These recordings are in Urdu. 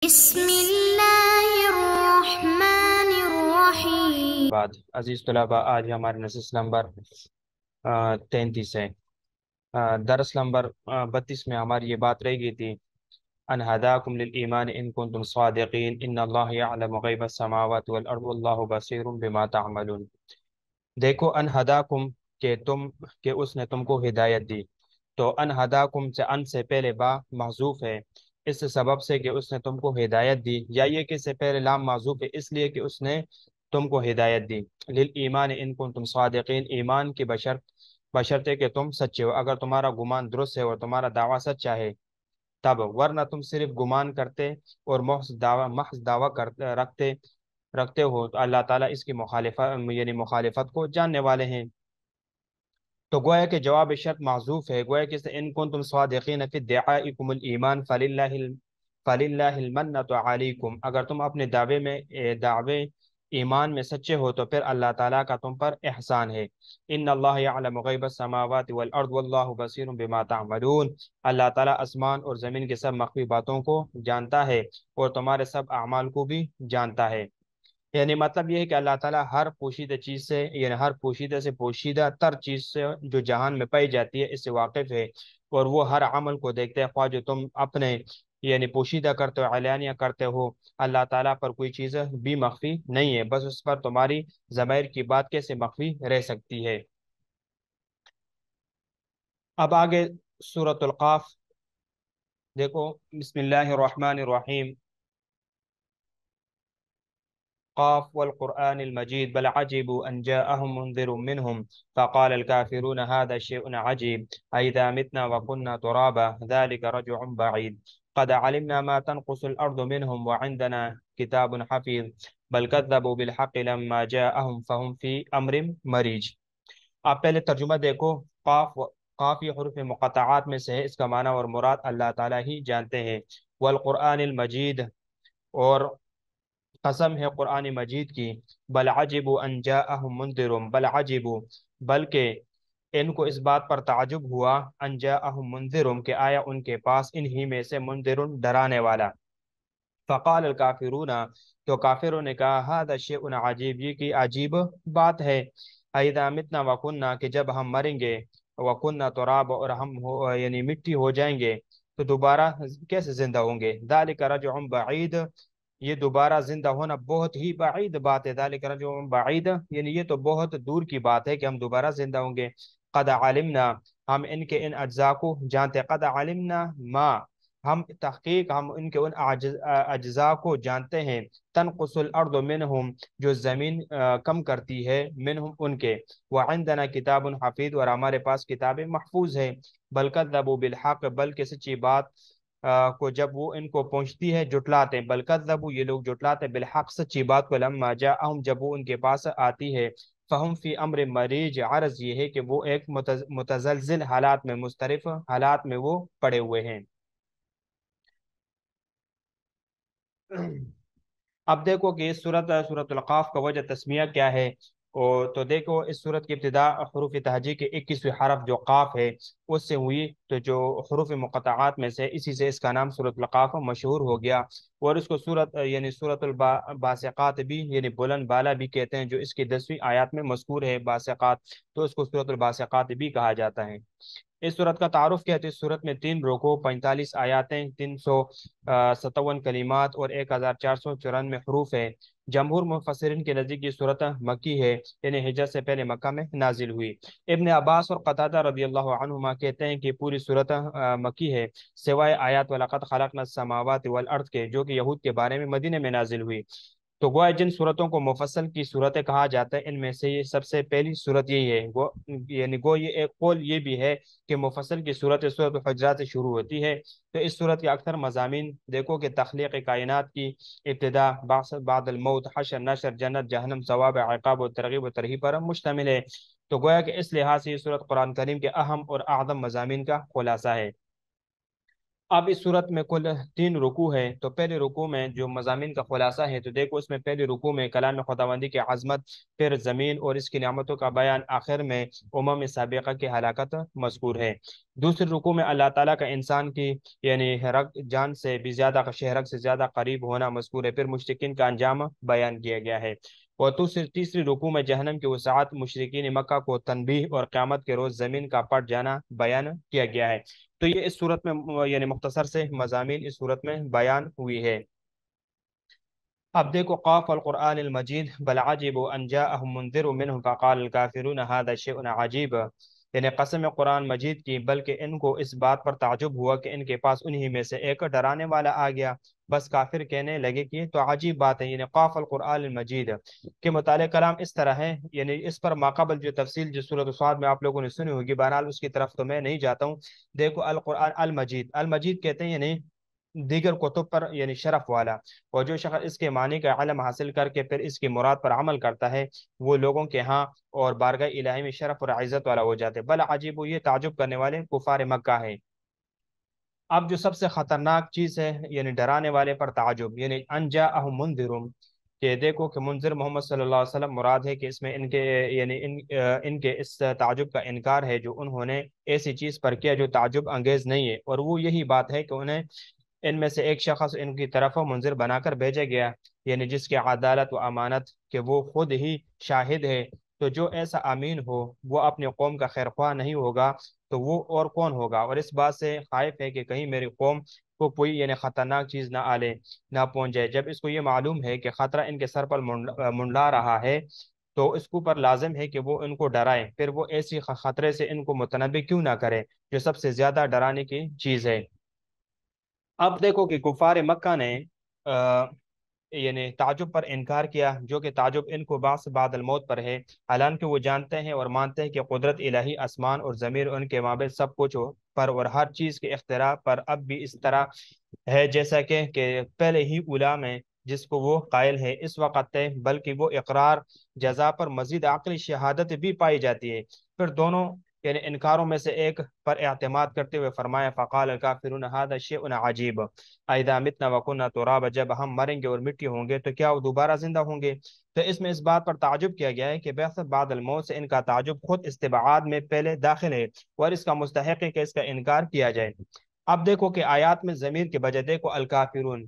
بسم الله الرحمن الرحيم. بعد عزیز طلباء، آج ہمارے نشست نمبر 33 ہے۔ درس نمبر 32 میں ہماری یہ بات رہ گئی تھی، ان ہداکم للایمان ان کنتم صادقین ان اللہ یعلم غیب السماوات والارض واللہ بصیر بما تعملون۔ دیکھو، ان ہداکم کہ اس نے تم کو ہدایت دی، تو ان ہداکم سے پہلے با محذوف ہے، اس سبب سے کہ اس نے تم کو ہدایت دی، یا یہ کہ سے پہلے لام محذوف ہے اس لیے کہ اس نے تم کو ہدایت دی۔ للایمان ان کنتم صادقین، ایمان کی بشرطے کہ تم سچے ہو، اگر تمہارا گمان درست ہے اور تمہارا دعویٰ سچا ہے تب، ورنہ تم صرف گمان کرتے اور محض دعویٰ رکھتے ہو تو اللہ تعالیٰ اس کی مخالفت کو جاننے والے ہیں۔ تو گویا کہ جواب شرط محذوف ہے، گویا کہ ان کنتم صادقین فی ادعائکم الایمان فللہ المنۃ علیکم، اگر تم اپنے دعوے ایمان میں سچے ہو تو پھر اللہ تعالیٰ کا تم پر احسان ہے۔ ان اللہ یعلم غیب السماوات والارض واللہ بصیر بما تعملون، اللہ تعالیٰ آسمان اور زمین کے سب مخفی باتوں کو جانتا ہے اور تمہارے سب اعمال کو بھی جانتا ہے۔ یعنی مطلب یہ ہے کہ اللہ تعالیٰ ہر پوشیدہ چیز سے، یعنی ہر پوشیدہ سے پوشیدہ تر چیز سے جو جہان میں پائی جاتی ہے اس سے واقف ہے، اور وہ ہر عمل کو دیکھتے ہیں، خواہ جو تم اپنے پوشیدہ کرتے ہو اعلانیہ کرتے ہو، اللہ تعالیٰ پر کوئی چیز بھی مخفی نہیں ہے، بس اس پر تمہاری ضمیر کی بات کیسے مخفی رہ سکتی ہے۔ اب آگے سورۃ القاف دیکھو، بسم اللہ الرحمن الرحیم، قاف والقرآن المجيد بل عجبوا أن جاءهم منذر منهم فقال الكافرون هذا شيء عجيب أئذا متنا وكنا ترابا ذلك رجع بعيد قد علمنا ما تنقص الأرض منهم وعندنا كتاب حفيظ بل كذبوا بالحق لما جاءهم فهم في أمر مريج۔ آپ پہلے ترجمہ دیکھو، قاف یہ حروف مقطعات میں سے ہے، اس کا معنی اور مراد اللہ تعالیٰ ہی جانتے ہیں۔ والقرآن المجید، اور قسم ہے قرآن مجید کی، بل عجبوا ان جاءهم منذر، بل عجبوا بلکہ ان کو اس بات پر تعجب ہوا، ان جاءهم منذر کہ آیا ان کے پاس انہی میں سے منذر ڈرانے والا۔ فقال الکافرون، تو کافروں نے کہا هذا شیء عجیب، یہ کی عجیب بات ہے، اذا متنا وکننا کہ جب ہم مریں گے، وکننا تراب اور ہم مٹی ہو جائیں گے تو دوبارہ کیسے زندہ ہوں گے؟ ذالک رجع بعید، یہ دوبارہ زندہ ہونا بہت ہی بعید بات ہے، ذالک رجع بعید یہ تو بہت دور کی بات ہے کہ ہم دوبارہ زندہ ہوں گے۔ قد علمنا، ہم ان کے ان اجزاء کو جانتے، قد علمنا ما، ہم تحقیق ہم ان کے ان اجزاء کو جانتے ہیں، تنقص الارض منہم جو زمین کم کرتی ہے، منہم ان کے، وعندنا کتاب حفیظ اور ہمارے پاس کتاب محفوظ ہے، بل کذبوا بالحق بلکہ سچی بات کو جب وہ ان کو پہنچتی ہے جٹلاتے ہیں، بل کذبوا یہ لوگ جٹلاتے ہیں، بالحق سچی بات کو، لما جاءہم جب وہ ان کے پاس آتی ہے، فہم فی امر مریج، عرض یہ ہے کہ وہ ایک متزلزل حالات میں، مضطرب حالات میں وہ پڑے ہوئے ہیں۔ اب دیکھو کہ اس سورۃ القاف کا وجہ تسمیہ کیا ہے، تو دیکھو اس سورت کی ابتدا حروف تہجی کے 21ویں حرف جو قاف ہے اس سے ہوئی، تو جو حروف مقطعات میں سے اسی سے اس کا نام سورۃ القاف مشہور ہو گیا، اور اس کو سورۃ الباسقات بھی بلند بالا بھی کہتے ہیں، جو اس کی 10ویں آیات میں مذکور ہے باسقات، تو اس کو سورۃ الباسقات بھی کہا جاتا ہے۔ اس صورت کا تعارف کیا ہے؟ تو اس صورت میں 3 رکوع، 45 آیاتیں، 357 کلمات اور 1494 حروف ہے۔ جمہور مفسرین کے نزدیک یہ صورت مکی ہے، یعنی ہجرت سے پہلے مکہ میں نازل ہوئی۔ ابن عباس اور قتادہ رضی اللہ عنہما کہتے ہیں کہ پوری صورت مکی ہے، سوائے آیات وَلَقَدْ خَلَقْنَا السَّمَاوَاتِ وَالْأَرْضِ کے، جو کہ یہود کے بارے میں مدینہ میں نازل ہوئی۔ تو گویا جن صورتوں کو مفصل کی صورتیں کہا جاتا ہے ان میں سے یہ سب سے پہلی صورت یہی ہے، گو یہ ایک قول یہ بھی ہے کہ مفصل کی صورت الحجرات سے شروع ہوتی ہے۔ تو اس صورت کے اکثر مضامین دیکھو کہ تخلیق کائنات کی ابتدا، بعد الموت، حشر نشر، جنت جہنم، ثواب عقاب و ترغیب و ترہیب پر مشتمل ہے۔ تو گویا کہ اس لحاظ سے یہ صورت قرآن کریم کے اہم اور اعظم مضامین کا خلاصہ ہے۔ اب اس صورت میں کل 3 رکوع ہے، تو پہلے رکوع میں جو مضامین کا خلاصہ ہے تو دیکھو اس میں پہلے رکوع میں کلام خداوندی کی عظمت، پھر زمین اور اس کی نعمتوں کا بیان، آخر میں سابقہ کی ہلاکت مذکور ہے۔ دوسری رکوع میں اللہ تعالیٰ کا انسان کی یعنی رگ جان سے بھی زیادہ شہرگ سے زیادہ قریب ہونا مذکور ہے، پھر مشرکین کا انجام بیان کیا گیا ہے۔ اور تیسری رکوع میں جہنم کی وسعت، مشرکین مکہ کو تنبیہ اور قیامت کے روز زمین کا پٹ جانا بیان کیا گیا ہے۔ تو یہ اس صورت میں یعنی مختصر سے مضامین اس صورت میں بیان ہوئی ہے۔ اب دیکھو، قاف القرآن المجید بل عجبوا ان جاءهم منذر منهم فقال الكافرون هذا شيء عجیب، یعنی قسم قرآن مجید کی، بلکہ ان کو اس بات پر تعجب ہوا کہ ان کے پاس انہی میں سے ایک ڈرانے والا آ گیا، بس کافر کہنے لگے کہ یہ تو عجیب بات ہے۔ یعنی قاف القرآن المجید کے متعلق کلام اس طرح ہے، یعنی اس پر ماقبل جو تفصیل جو سورۃ الصاد میں آپ لوگوں نے سنی ہوگی، بہرحال اس کی طرف تو میں نہیں جاتا ہوں۔ دیکھو، القرآن المجید، المجید کہتے ہیں یعنی دیگر کتب پر یعنی شرف والا، اور جو شخص اس کے معنی کا علم حاصل کر کے پھر اس کی مراد پر عمل کرتا ہے، وہ لوگوں کے ہاں اور بارگاہ الہی میں شرف اور عزت والا ہو جاتے۔ بل عجیب، یہ تعجب کرنے والے کفار مکہ ہے۔ اب جو سب سے خطرناک چیز ہے یعنی ڈرانے والے پر تعجب، یعنی ان جاءہم منذر، کہ دیکھو کہ منذر محمد صلی اللہ علیہ وسلم مراد ہے، کہ اس میں ان کے یعنی ان کے اس تعجب کا انکار ہے جو انہوں نے ایسی چیز پر کیا جو تعجب انگیز نہیں ہے، اور وہ یہی بات ہے کہ انہیں ان میں سے ایک شخص ان کی طرف منذر بنا کر بھیجا گیا، یعنی جس کی عدالت و امانت کہ وہ خود ہی شاہد ہے۔ تو جو ایسا امین ہو وہ اپنی قوم کا خیر خواہ نہیں ہوگا تو وہ اور کون ہوگا؟ اور اس بات سے خائف ہے کہ کہیں میری قوم کو کوئی یعنی خطرناک چیز نہ آلے، نہ پہنچ جائے۔ جب اس کو یہ معلوم ہے کہ خطرہ ان کے سر پر منڈلا رہا ہے، تو اس کو پر لازم ہے کہ وہ ان کو ڈرائے، پھر وہ ایسی خطرے سے ان کو متنبع کیوں نہ کرے جو سب سے زیادہ ڈرانے کی چیز ہے۔ اب دیکھو کہ کفار مکہ نے یعنی تعجب پر انکار کیا، جو کہ تعجب ان کو بعث بعد الموت پر ہے، حالانکہ وہ جانتے ہیں اور مانتے ہیں کہ قدرت الہی آسمان اور زمین ان کے مابین سب کچھ پر اور ہر چیز کے اختراع پر اب بھی اس طرح ہے جیسا کہ پہلے ہی اولا میں جس کو وہ قائل ہے اس وقت ہے، بلکہ وہ اقرار جزا پر مزید عقلی شہادت بھی پائی جاتی ہے۔ پھر دونوں یعنی انکاروں میں سے ایک پر اعتماد کرتے ہوئے فرمایا، فقال الکافرون هذا شیء عجیب اذا متنا وكنا ترابا، جب ہم مریں گے اور مٹی ہوں گے تو کیا وہ دوبارہ زندہ ہوں گے؟ تو اس میں اس بات پر تعجب کیا گیا ہے کہ بعثت بعد الموت سے ان کا تعجب خود استبعاد میں پہلے داخل ہے، اور اس کا مستحق ہے کہ اس کا انکار کیا جائے۔ اب دیکھو کہ آیات میں ضمیر کے بجائے دیکھو الکافرون،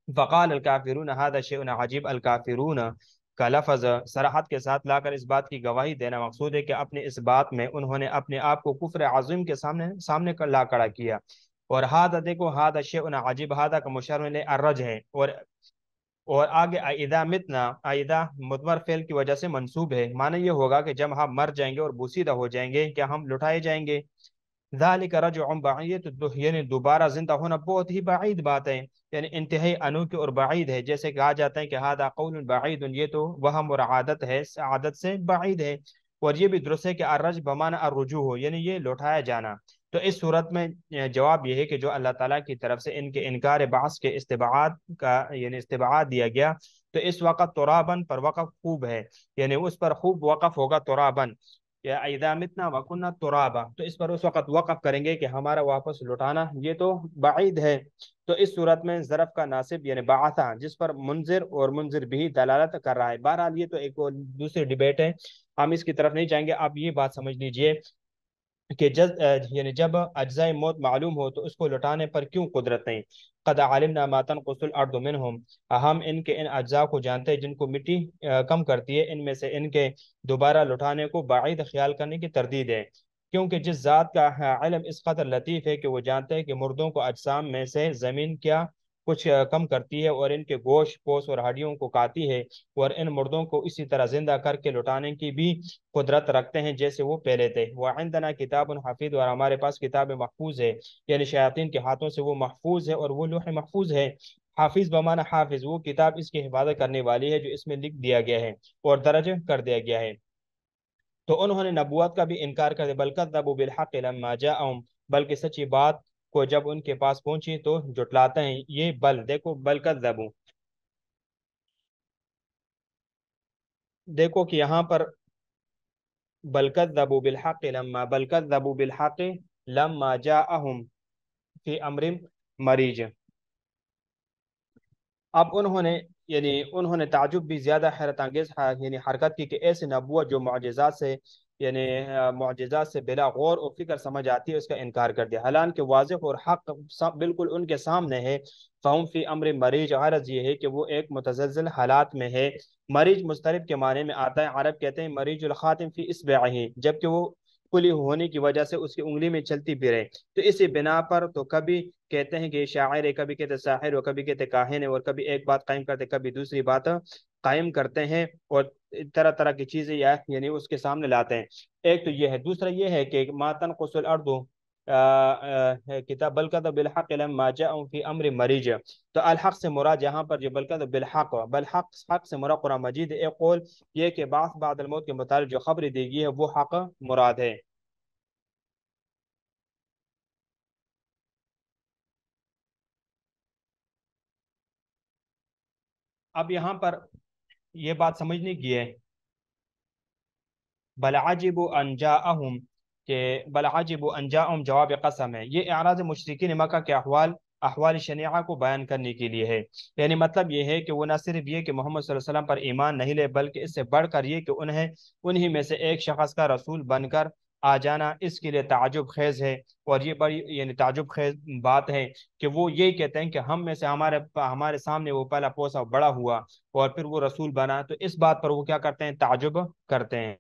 فقال الکافرون هذا شیء عجیب، الکافرون کا لفظ صراحت کے ساتھ لا کر اس بات کی گواہی دینا مقصود ہے کہ اپنے اس بات میں انہوں نے اپنے آپ کو کفر عظیم کے سامنے لا کھڑا کیا۔ اور ہادہ دیکھو، ہادہ شیء عجیب، ہادہ کا مشار الرج ہے، اور آگے اذا متنا، اذا مضمر فعل کی وجہ سے منصوب ہے، معنی یہ ہوگا کہ جب ہم مر جائیں گے اور بوسیدہ ہو جائیں گے کیا ہم لٹائے جائیں گے؟ ذالک رجع بعید، یعنی دوبارہ زندہ ہونا بہت ہی بعید بات ہے، یعنی انتہائی انوکھی اور بعید ہے، جیسے کہا جاتا ہے کہ ہذا قول بعید، یہ تو وہم اور عادت ہے، عادت سے بعید ہے۔ اور یہ بھی درست ہے کہ الرج بمعنی الرجوع ہو، یعنی یہ لوٹایا جانا۔ تو اس صورت میں جواب یہ ہے کہ جو اللہ تعالیٰ کی طرف سے ان کے انکار بعث کے استبعاد کا یعنی استبعاد دیا گیا، تو اس وقت ترابن پر وقف خوب ہے، یعنی اس پر خوب وقف ہوگا ترابن، یا اذا متنا وکنا ترابا، تو اس پر اس وقت وقف کریں گے کہ ہمارا واپس لوٹانا یہ تو بعید ہے۔ تو اس صورت میں ظرف کا ناصب یعنی بعثا، جس پر منذر اور منذر بھی دلالت کر رہا ہے۔ بہرحال یہ تو ایک دوسری ڈیبیٹ ہے، ہم اس کی طرف نہیں جائیں گے۔ آپ یہ بات سمجھ لیجئے کہ یعنی جب اجزائے موت معلوم ہو تو اس کو لوٹانے پر کیوں قدرت نہیں؟ قد علمنا ما تنقص الارض منهم، ہم ان کے ان اجزاء کو جانتے ہیں جن کو مٹی کم کرتی ہے، ان میں سے ان کے دوبارہ لوٹانے کو بعید خیال کرنے کی تردید ہے، کیونکہ جس ذات کا علم اس قدر لطیف ہے کہ وہ جانتے ہیں کہ مردوں کو اجسام میں سے زمین کیا کچھ کم کرتی ہے، اور ان کے گوشت پوست اور ہڈیوں کو کاتی ہے، اور ان مردوں کو اسی طرح زندہ کر کے لوٹانے کی بھی قدرت رکھتے ہیں جیسے وہ پہلے تھے۔ وعندنا کتاب حفیظ، اور ہمارے پاس کتاب محفوظ ہے، یعنی شیاطین کے ہاتھوں سے وہ محفوظ ہے، اور وہ لوح محفوظ ہے۔ حافظ بمعنی حافظ، وہ کتاب اس کی حفاظت کرنے والی ہے جو اس میں لکھ دیا گیا ہے اور درج کر دیا گیا ہے۔ تو انہوں نے نبوت کا بھی انکار کر دیا، بل کذبوا بالحق لما جاءهم، بلکہ سچی بات کو جب ان کے پاس پہنچی تو جٹلاتے ہیں۔ یہ بل دیکھو، بل کذبوا، دیکھو کہ یہاں پر بل کذبوا بالحق لما، بل کذبوا بالحق لما جاءهم فی امر مریج۔ اب انہوں نے تعجب بھی زیادہ حیرت انگیز یعنی حرکت کی کہ ایسی نبوت جو معجزات سے یعنی معجزات سے بلا غور و فکر سمجھ آتی ہے اس کا انکار کر دیا، حالانکہ واضح اور حق بالکل ان کے سامنے ہے۔ فہم فی امر مریج، غرض یہ ہے کہ وہ ایک متزلزل حالات میں ہے۔ مریج مضطرب کے معنی میں آتا ہے، عرب کہتے ہیں مریج الخاتم فی اصبعہ، جبکہ وہ کلی ہونے کی وجہ سے اس کی انگلی میں چلتی پھرے، تو اسی بنا پر تو کبھی کہتے ہیں کہ یہ شاعر ہے، کبھی کہتے ہیں ساحر، اور کبھی کہتے ہیں کاہن ہے، اور کبھی ایک بات قائم کرتے کبھی دوسری بات قائم کرتے ہیں، اور طرح طرح کی چیزیں یعنی اس کے سامنے لاتے ہیں۔ ایک تو یہ ہے، دوسرا یہ ہے کہ ما تنقص الارض کتاب بلکہ بالحق لما جاءهم فی امر مریج، تو الحق سے مراد یہاں پر جو بلکہ بالحق، بالحق حق سے مراد قرآن مجید ہے۔ ایک قول یہ کہ بعد الموت کے متعلق جو خبر دی گئی ہے وہ حق مراد ہے۔ اب یہاں پر یہ بات سمجھنے کی ہے، بل عجب ان جاءهم، کہ بل عجب ان جاءهم جواب قسم ہے، یہ اعراض مشرکین مکہ کے احوال شنیعہ کو بیان کرنے کے لیے ہے۔ یعنی مطلب یہ ہے کہ وہ نہ صرف یہ کہ محمد صلی اللہ علیہ وسلم پر ایمان نہیں لے، بلکہ اس سے بڑھ کر یہ کہ انہی میں سے ایک شخص کا رسول بن کر آ جانا اس کے لیے تعجب خیز ہے، اور یہ بڑی یعنی تعجب خیز بات ہے کہ وہ یہی کہتے ہیں کہ ہم میں سے ہمارے سامنے وہ پہلا پوسا بڑا ہوا اور پھر وہ رسول بنا، تو اس بات پر وہ کیا کرتے ہیں، تعجب کرتے ہیں۔